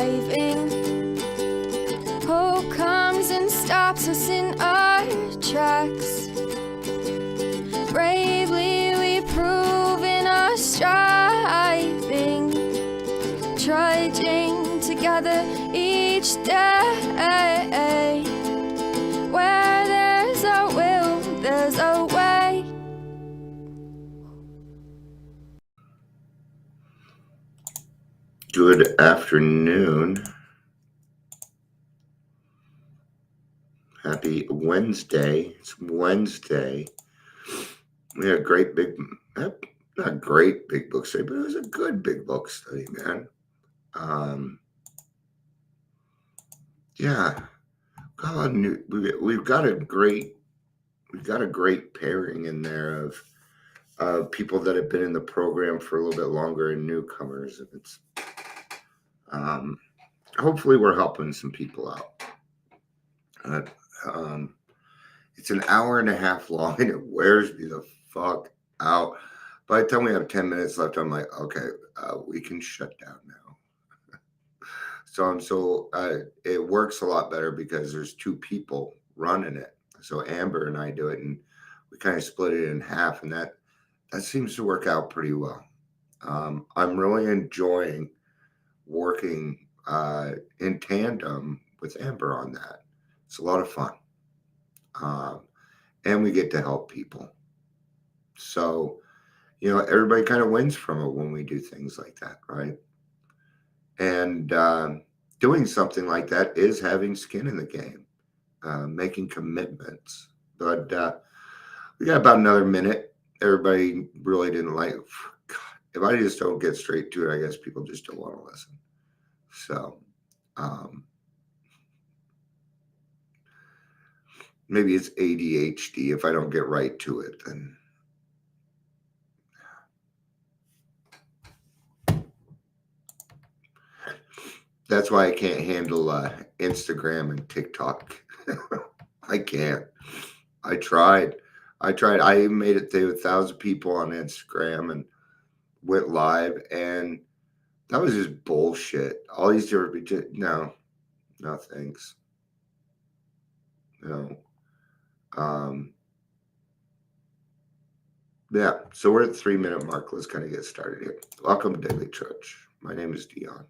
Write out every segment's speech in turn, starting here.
driving. Hope comes and stops us in our tracks. Bravely we prove in our striving, trudging together each day. Where there's a will, there's a way. Good afternoon. Happy Wednesday. It's Wednesday. We had a great big, not great big book study, but it was a good big book study, man. Yeah, we've got a great pairing in there of people that have been in the program for a little bit longer and newcomers. And it's hopefully we're helping some people out. It's an hour and a half long and it wears me the fuck out. By the time we have 10 minutes left, I'm like, okay, we can shut down now. So it works a lot better because there's two people running it. So Amber and I do it, and we kind of split it in half, and that seems to work out pretty well. I'm really enjoying working in tandem with Amber on that. It's a lot of fun. And we get to help people. So, everybody kind of wins from it when we do things like that, right? And doing something like that is having skin in the game, making commitments. But we got about another minute. Everybody really didn't like it. God, if I just don't get straight to it, I guess people just don't want to listen. So maybe it's ADHD. If I don't get right to it, then that's why I can't handle Instagram and TikTok. I can't. I tried. I even made it to 1,000 people on Instagram and went live, and that was just bullshit. All these different no thanks. No. Yeah. So we're at the 3-minute mark. Let's kind of get started here. Welcome to Daily Trudge. My name is Dion.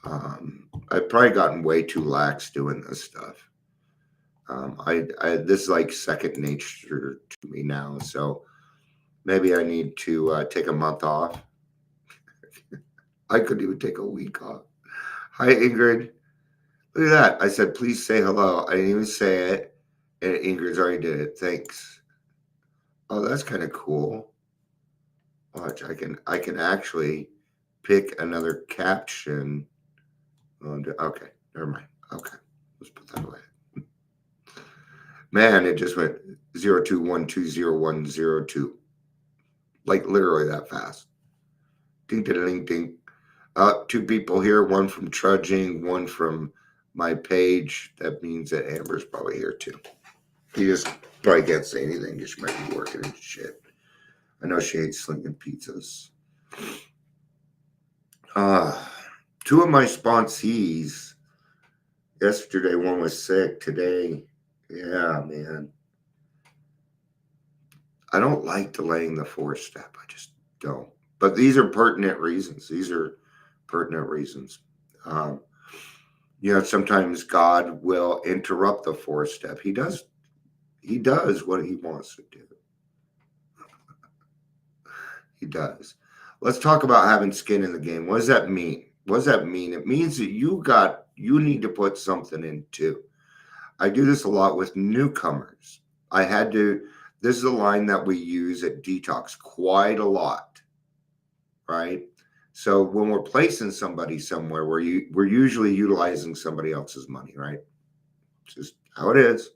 I've probably gotten way too lax doing this stuff. This is like second nature to me now. So maybe I need to take a month off. I could even take a week off. Hi, Ingrid. Look at that. I said, please say hello. I didn't even say it. And Ingrid's already did it. Thanks. Oh, that's kind of cool. Watch, I can actually pick another caption. Okay, never mind. Okay, let's put that away. Man, it just went 02120102. Like literally that fast. Ding, ding, ding, ding. Two people here, one from Trudging, one from my page. That means that Amber's probably here too. He just probably can't say anything because she might be working and shit. I know she hates slinging pizzas. Two of my sponsees, yesterday one was sick, today, yeah, man. I don't like delaying the 4-step. I just don't. But these are pertinent reasons. Sometimes God will interrupt the 4-step. He does what he wants to do. He does. Let's talk about having skin in the game. What does that mean? It means that you need to put something in too. I do this a lot with newcomers. This is a line that we use at Detox quite a lot, right? So when we're placing somebody somewhere, we're usually utilizing somebody else's money, right? It's just how it is,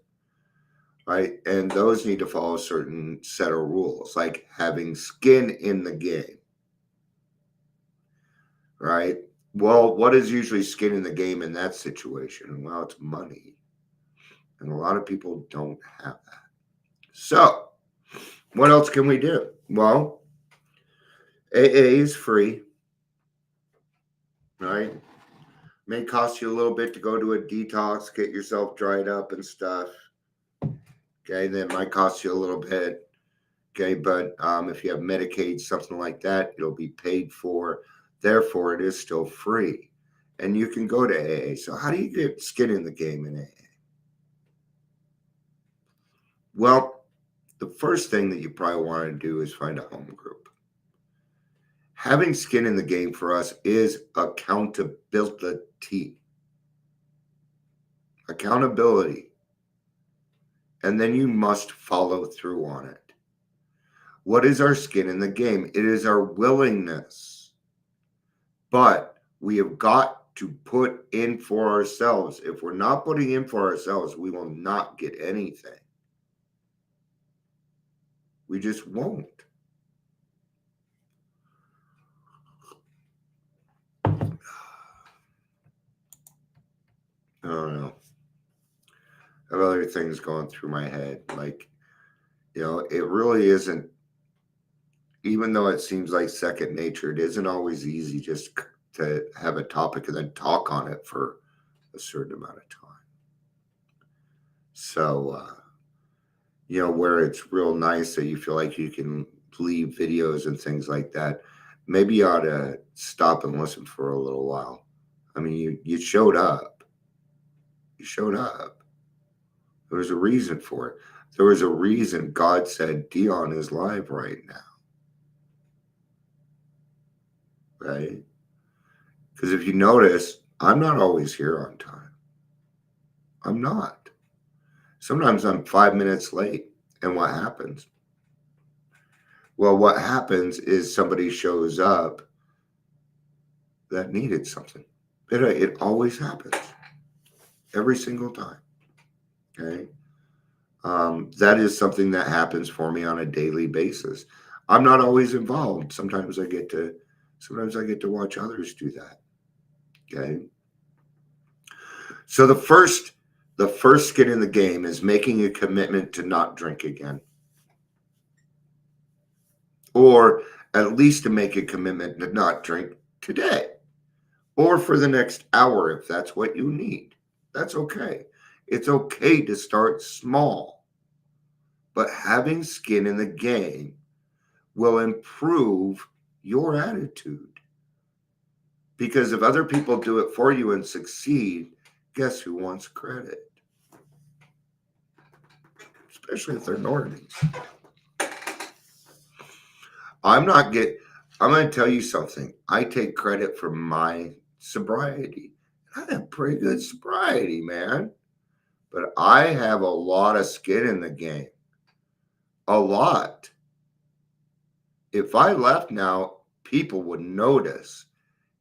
right? And those need to follow a certain set of rules, like having skin in the game, right? Well, what is usually skin in the game in that situation? Well, it's money. And a lot of people don't have that. So what else can we do? Well, AA is free. right? May cost you a little bit to go to a detox, get yourself dried up and stuff. Okay, that might cost you a little bit. Okay, but if you have Medicaid, something like that, it'll be paid for. Therefore, it is still free. And you can go to AA. So, how do you get skin in the game in AA? Well, the first thing that you probably want to do is find a home group. Having skin in the game for us is accountability. Accountability. And then you must follow through on it. What is our skin in the game? It is our willingness. But we have got to put in for ourselves. If we're not putting in for ourselves, we will not get anything. We just won't. I don't know. I have other things going through my head. Like, it really isn't, even though it seems like second nature, it isn't always easy just to have a topic and then talk on it for a certain amount of time. So, where it's real nice that you feel like you can leave videos and things like that, maybe you ought to stop and listen for a little while. I mean, you showed up. You showed up. There was a reason for it. There was a reason God said Dion is live right now. Right? Because if you notice, I'm not always here on time. I'm not. Sometimes I'm 5 minutes late. And what happens? Well, what happens is somebody shows up that needed something. It always happens. Every single time. Okay? That is something that happens for me on a daily basis. I'm not always involved. Sometimes I get to watch others do that. Okay? So the first skin in the game is making a commitment to not drink again. Or at least to make a commitment to not drink today. Or for the next hour if that's what you need. That's okay. It's okay to start small. But having skin in the game will improve your attitude. Because if other people do it for you and succeed, guess who wants credit? Especially if they're normies. I'm going to tell you something. I take credit for my sobriety. I have pretty good sobriety, man. But I have a lot of skin in the game. A lot. If I left now, people would notice.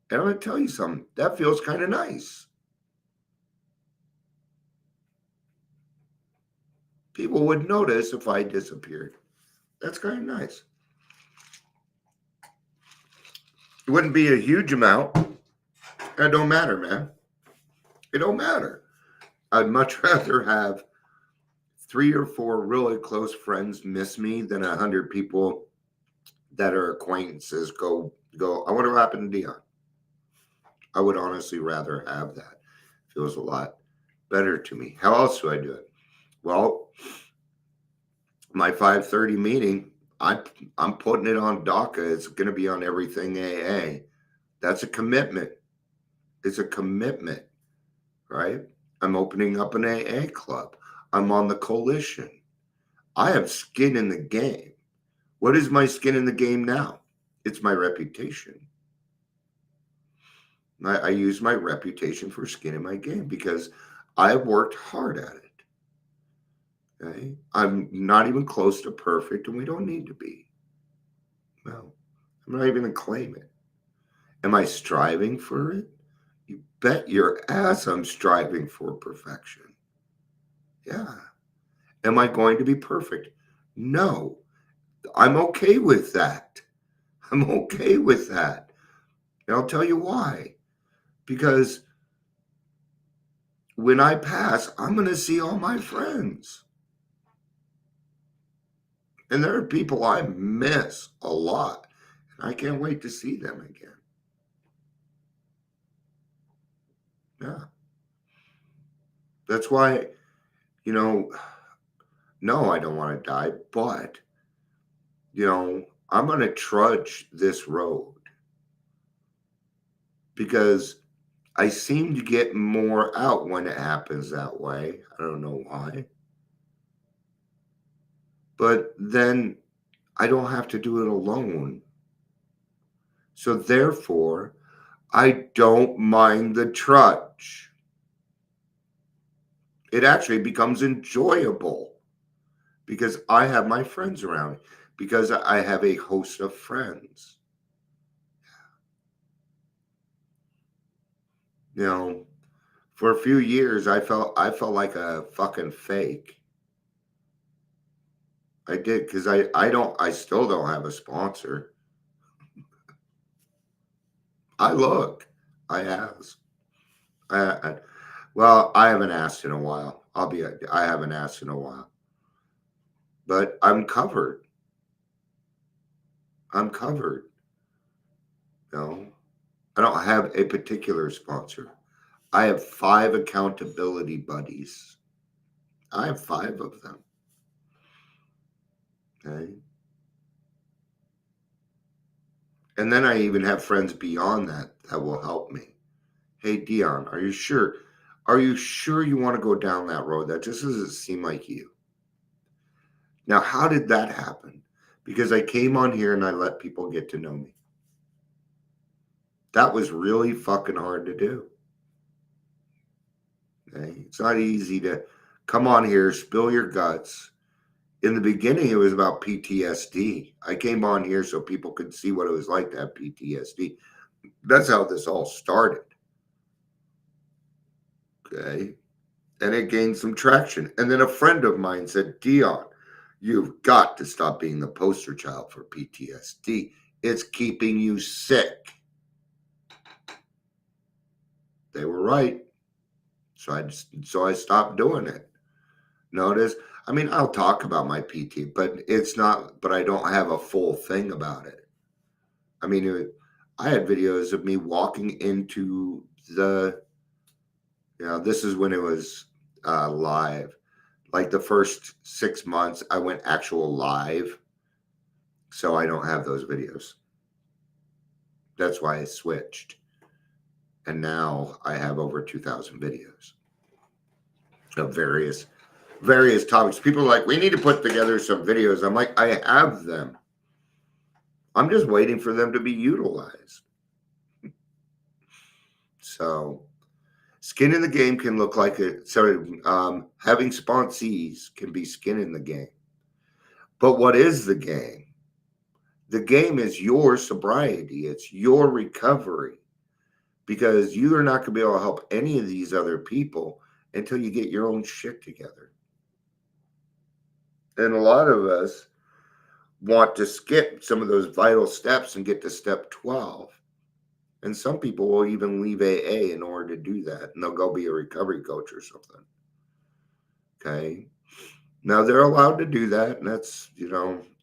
And I'm going to tell you something. That feels kind of nice. People would notice if I disappeared. That's kind of nice. It wouldn't be a huge amount. It don't matter, man. It don't matter. I'd much rather have 3 or 4 really close friends miss me than 100 people that are acquaintances go, I wonder what happened to Dion. I would honestly rather have that. Feels a lot better to me. How else do I do it? Well, my 5:30 meeting, I'm putting it on DACA. It's going to be on everything AA. That's a commitment. It's a commitment, right? I'm opening up an AA club. I'm on the coalition. I have skin in the game. What is my skin in the game now? It's my reputation. I use my reputation for skin in my game because I have worked hard at it. Okay? I'm not even close to perfect, and we don't need to be. No, I'm not even going to claim it. Am I striving for it? You bet your ass I'm striving for perfection. Yeah. Am I going to be perfect? No. I'm okay with that. I'm okay with that. And I'll tell you why. Because when I pass, I'm going to see all my friends. And there are people I miss a lot. And I can't wait to see them again. Yeah. That's why, you know, no, I don't want to die, but, I'm going to trudge this road because I seem to get more out when it happens that way. I don't know why. But then I don't have to do it alone. So therefore, I don't mind the trudge. It actually becomes enjoyable because I have my friends around me, because I have a host of friends. You know, for a few years I felt like a fucking fake. I did because I still don't have a sponsor. I look. I ask. I well, I haven't asked in a while. I haven't asked in a while. But I'm covered. I'm covered. No. I don't have a particular sponsor. I have 5 accountability buddies. I have 5 of them. Okay. And then I even have friends beyond that will help me. Hey Dion, are you sure? Are you sure you want to go down that road? That just doesn't seem like you. Now, how did that happen? Because I came on here and I let people get to know me. That was really fucking hard to do. Okay? It's not easy to come on here, spill your guts. In the beginning, it was about PTSD. I came on here so people could see what it was like to have PTSD. That's how this all started. Okay. And it gained some traction. And then a friend of mine said, Dion, you've got to stop being the poster child for PTSD. It's keeping you sick. They were right. So I stopped doing it. Notice, I mean, I'll talk about my PT, but it's not, but I don't have a full thing about it. I mean, I had videos of me walking into this is when it was live. Like the first 6 months, I went actual live. So I don't have those videos. That's why I switched. And now I have over 2,000 videos of various topics. People are like, we need to put together some videos. I'm like, I have them. I'm just waiting for them to be utilized. So skin in the game can look like it. Having sponsees can be skin in the game. But what is the game? The game is your sobriety. It's your recovery, because you are not going to be able to help any of these other people until you get your own shit together. And a lot of us want to skip some of those vital steps and get to step 12. And some people will even leave AA in order to do that. And they'll go be a recovery coach or something. Okay. Now they're allowed to do that. And that's,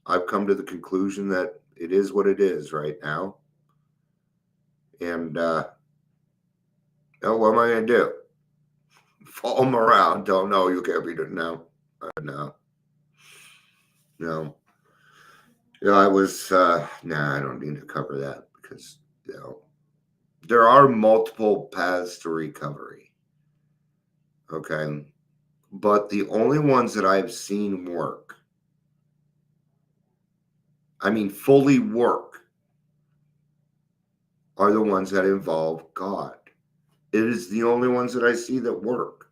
I've come to the conclusion that it is what it is right now. And, what am I going to do? Follow them around. Don't know. You can't read it now. No. I was, I don't need to cover that because, there are multiple paths to recovery. Okay. But the only ones that I've seen work, I mean, fully work, are the ones that involve God. It is the only ones that I see that work.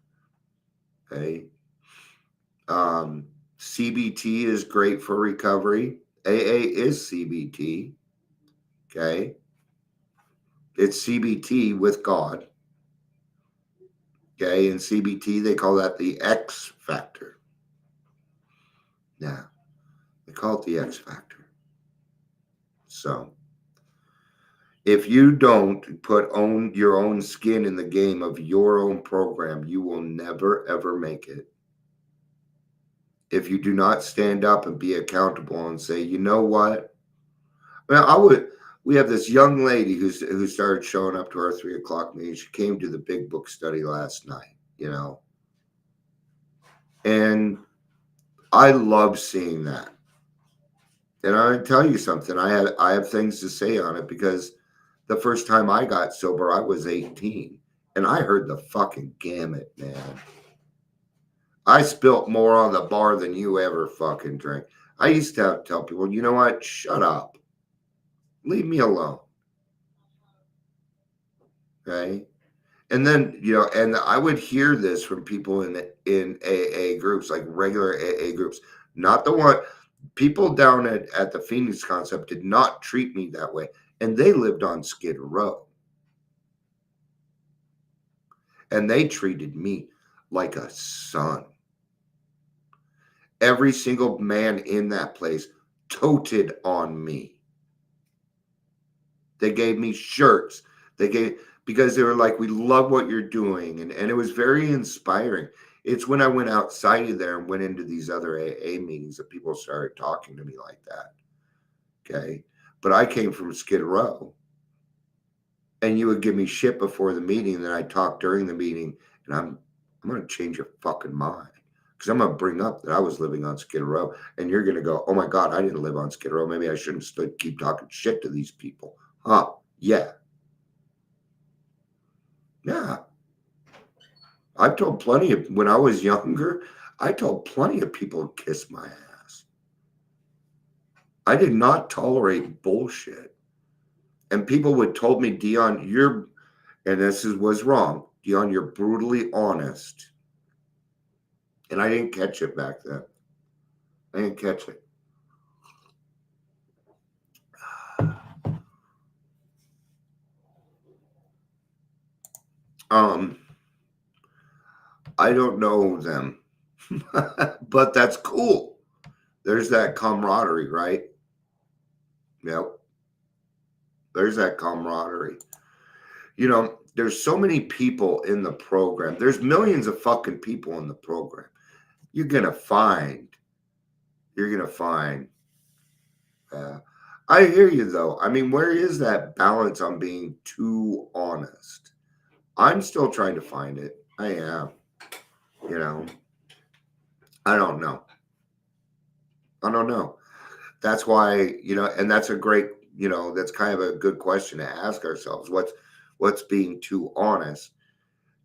Okay. CBT is great for recovery. AA is CBT. Okay. It's CBT with God. Okay. In CBT, they call that the X factor. Yeah. They call it the X factor. So if you don't put your own skin in the game of your own program, you will never, ever make it. If you do not stand up and be accountable and say, you know what? Well, We have this young lady who started showing up to our 3 o'clock meeting. She came to the big book study last night, and I love seeing that. And I tell you something, I have things to say on it because the first time I got sober, I was 18, and I heard the fucking gamut, man. I spilt more on the bar than you ever fucking drank. I used to tell people, you know what? Shut up. Leave me alone. Okay. And then, and I would hear this from people in AA groups, like regular AA groups, not the one people down at the Phoenix Concept did not treat me that way. And they lived on Skid Row. And they treated me like a son. Every single man in that place toted on me. They gave me shirts. Because they were like, we love what you're doing. And it was very inspiring. It's when I went outside of there and went into these other AA meetings that people started talking to me like that. Okay. But I came from Skid Row. And you would give me shit before the meeting. And then I talk during the meeting. And I'm going to change your fucking mind. Because I'm going to bring up that I was living on Skid Row. And you're going to go, oh my God, I didn't live on Skid Row. Maybe I shouldn't keep talking shit to these people. Huh? Yeah. Yeah. I've told plenty of, when I was younger, I told plenty of people to kiss my ass. I did not tolerate bullshit. And people would told me, Dion, was wrong. Dion, you're brutally honest. And I didn't catch it back then. I didn't catch it. I don't know them, but that's cool. There's that camaraderie, right? Yep. There's that camaraderie. There's so many people in the program. There's millions of fucking people in the program. You're going to find. I hear you, though. I mean, where is that balance on being too honest? I'm still trying to find it. I am. I don't know. That's why, and that's a great, that's kind of a good question to ask ourselves. What's being too honest?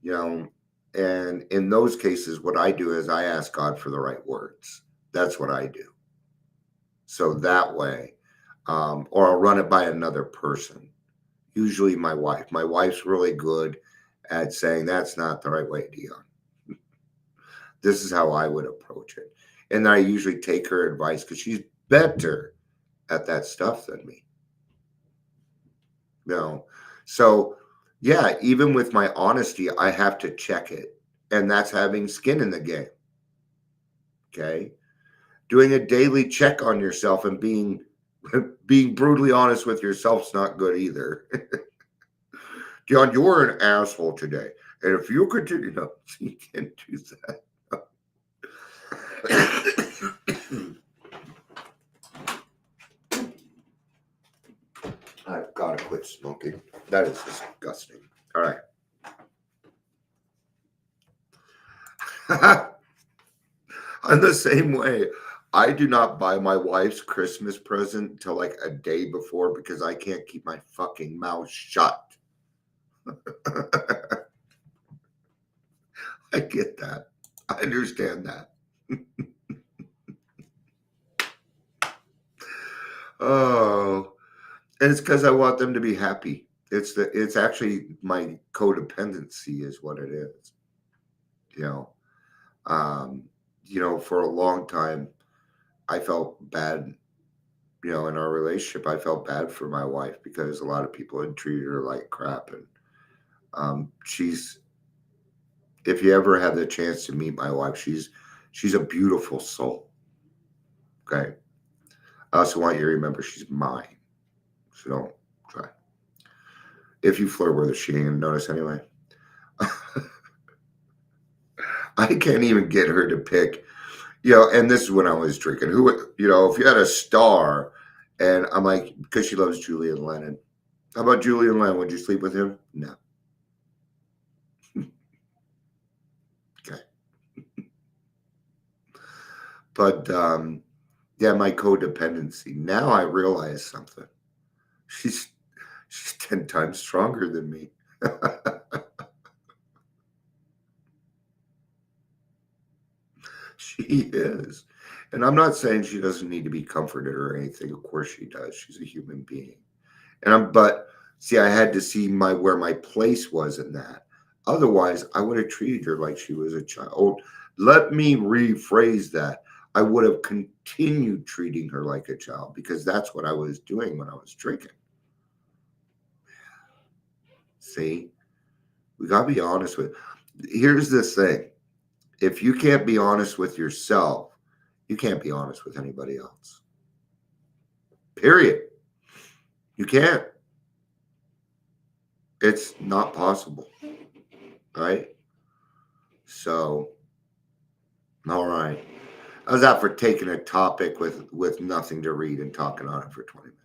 And in those cases, what I do is I ask God for the right words. That's what I do. So that way, or I'll run it by another person, usually my wife. My wife's really good at saying, that's not the right way, Dion. This is how I would approach it. And I usually take her advice because she's better at that stuff than me. So yeah, even with my honesty, I have to check it. And that's having skin in the game. Okay. Doing a daily check on yourself and being brutally honest with yourself is not good either. John, you're an asshole today. And if you continue, you can't do that. I've got to quit smoking. That is disgusting. All right. I'm the same way. I do not buy my wife's Christmas present till like a day before because I can't keep my fucking mouth shut. I get that. I understand that. Oh, and it's because I want them to be happy. It's actually my codependency is what it is. For a long time, I felt bad, in our relationship. I felt bad for my wife because a lot of people had treated her like crap. And if you ever have the chance to meet my wife, she's a beautiful soul. Okay. I also want you to remember she's mine. So don't try. If you flirt with her, she ain't gonna notice anyway. I can't even get her to pick, and this is when I was drinking. If you had a star And I'm like, because she loves Julian Lennon. How about Julian Lennon? Would you sleep with him? No. Okay. But yeah, my codependency. Now I realize something. She's 10 times stronger than me. She is. And I'm not saying she doesn't need to be comforted or anything. Of course she does. She's a human being. But see, I had to see where my place was in that. Otherwise, I would have treated her like she was a child. Let me rephrase that. I would have continued treating her like a child because that's what I was doing when I was drinking. See, we got to be honest with. Here's the thing. If you can't be honest with yourself, you can't be honest with anybody else. Period. You can't. It's not possible. Right? So, all right. How's that for taking a topic with nothing to read and talking on it for 20 minutes?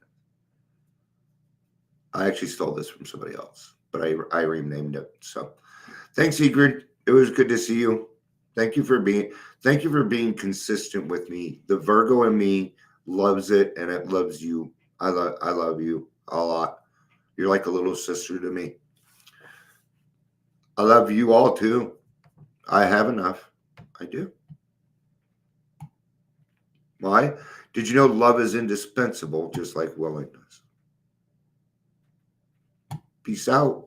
I actually stole this from somebody else, but I renamed it. So, thanks, Egrid. It was good to see you. Thank you for being consistent with me. The Virgo in me loves it, and it loves you. I love you a lot. You're like a little sister to me. I love you all too. I have enough. I do. Why? Did you know love is indispensable, just like willingness? Peace out.